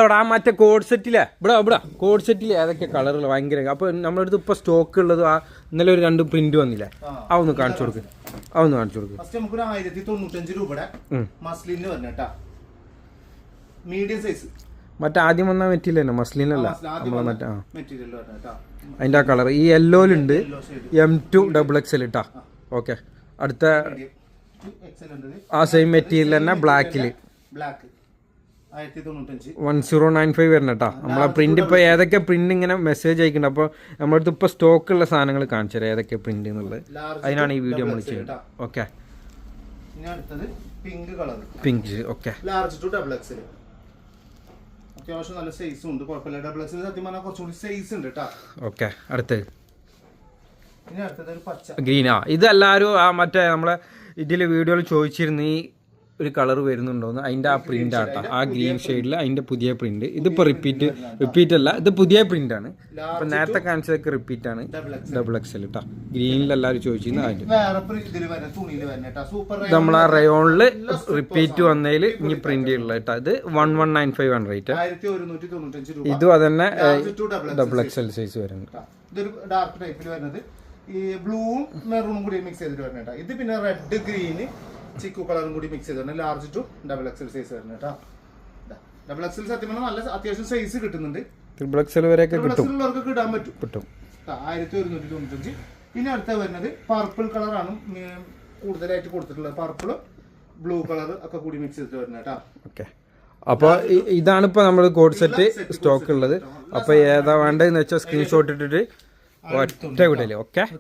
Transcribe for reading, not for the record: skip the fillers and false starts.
ഇവിടെ ആ മറ്റേ കോഡ് സെറ്റിലെ ഇവിടെ കോഡ് സെറ്റിൽ ഏതൊക്കെ കളറുകൾ ഭയങ്കര. അപ്പോൾ നമ്മുടെ അടുത്ത് ഇപ്പോൾ സ്റ്റോക്ക് ഉള്ളത് ആ ഇന്നലെ ഒരു 2 പ്രിന്റ് വന്നില്ലേ, അതൊന്ന് കാണിച്ചു കൊടുക്കും. നമുക്കൊരു 1095 രൂപയുടെ മസ്ലിന് വരണേട്ടാ, മീഡിയം സൈസ്. മറ്റേ ആദ്യം വന്ന മെറ്റീരിയൽ തന്നെ മസ്ലിനല്ല നമ്മളെ മറ്റേ മെറ്റീരിയൽ വരണേട്ടാ. അതിൻ്റെ ആ കളർ ഈ യെല്ലോയിലുണ്ട് M2 XXL ഇട്ടാ. ഓക്കെ, അടുത്ത ആ സെയിം മെറ്റീരിയൽ തന്നെ ബ്ലാക്കിൽ 1095 വരണം കേട്ടോ. നമ്മളെ പ്രിന്റ് ഇപ്പോൾ ഏതൊക്കെ പ്രിന്റ് ഇങ്ങനെ മെസ്സേജ് അയക്കുന്നുണ്ട്. അപ്പോൾ നമ്മുടെ അടുത്ത് ഇപ്പോൾ സ്റ്റോക്ക് ഉള്ള സാധനങ്ങൾ കാണിച്ചു തരാം ഏതൊക്കെ പ്രിന്റ് എന്നുള്ളത്. അതിനാണ് ഈ വീഡിയോ നമ്മൾ ചെയ്യുന്നത്. Okay, pink. ഓക്കെ, അത്യാവശ്യം നല്ല സൈസും ഉണ്ട്, കുഴപ്പമില്ല. ഡബിൾ എക്സൽ സത്യം പറഞ്ഞാൽ കുറച്ചുകൂടി സൈസ് ഉണ്ട് കേട്ടോ. ഓക്കെ, അടുത്തത് ഇനി അടുത്തത് ഒരു പച്ച ഗ്രീനാ. ഇതെല്ലാവരും ആ മറ്റേ നമ്മളെ ഇതിൽ വീഡിയോയിൽ ചോദിച്ചിരുന്നു ഈ ഒരു കളർ വരുന്നുണ്ടോന്ന്. അതിൻ്റെ ആ പ്രിന്റ് ആട്ടാ, ആ ഗ്രീൻ ഷെയ്ഡിൽ അതിൻ്റെ പുതിയ പ്രിന്റ്. ഇതിപ്പോൾ റിപ്പീറ്റ് അല്ല, ഇത് പുതിയ പ്രിന്റ് ആണ്. ഇപ്പം നേരത്തെ കാണിച്ചതൊക്കെ റിപ്പീറ്റ് ആണ്. ഡബിൾ XL കേട്ടോ. ഗ്രീനിൽ എല്ലാവരും ചോദിച്ചിരുന്നു. നമ്മളാ റയോണിൽ റിപ്പീറ്റ് വന്നതിൽ ഇനി പ്രിന്റ് ഉള്ള കേട്ടോ. ഇത് 1195 ആണ് റേറ്റ്. ഇതും അതന്നെ ഡബിൾ XL സൈസ് വരുന്നുണ്ട്. ഇതൊരു ഡാർക്ക് ടൈപ്പിൽ വരുന്നത് ഈ ബ്ലൂവും മെറൂണും കൂടി മിക്സ് ചെയ്തിട്ട് വരുന്നത്. ഇത് പിന്നെ റെഡ് ഗ്രീന് ചിക്കു കളറും കൂടി മിക്സ് ചെയ്ത് വരുന്നത്. Large to double XL size വരുന്നത് കേട്ടോ. ഡബിൾ XL സത്യം പറഞ്ഞാൽ നല്ല അത്യാവശ്യം സൈസ് കിട്ടുന്നുണ്ട്. ട്രിപ്പിൾ XL വരെയൊക്കെ ഉള്ളവർക്ക് ഇടാൻ പറ്റും. 1195. പിന്നെ അടുത്ത വരുന്നത് പർപ്പിൾ കളറാണ് കൂടുതലായിട്ട് കൊടുത്തിട്ടുള്ളത്. പർപ്പിള് ബ്ലൂ കളർ ഒക്കെ കൂടി മിക്സ് ചെയ്തിട്ട് വരുന്നത് കേട്ടോ. ഓക്കെ, അപ്പോൾ ഇതാണ് ഇപ്പോൾ നമ്മൾ കോഡ് സെറ്റ് സ്റ്റോക്ക് ഉള്ളത്. അപ്പോൾ ഏതാ വേണ്ടതെന്ന് വെച്ചാൽ സ്ക്രീൻഷോട്ട് ഇട്ടിട്ട് ഒറ്റ വിടല്. ഓക്കെ.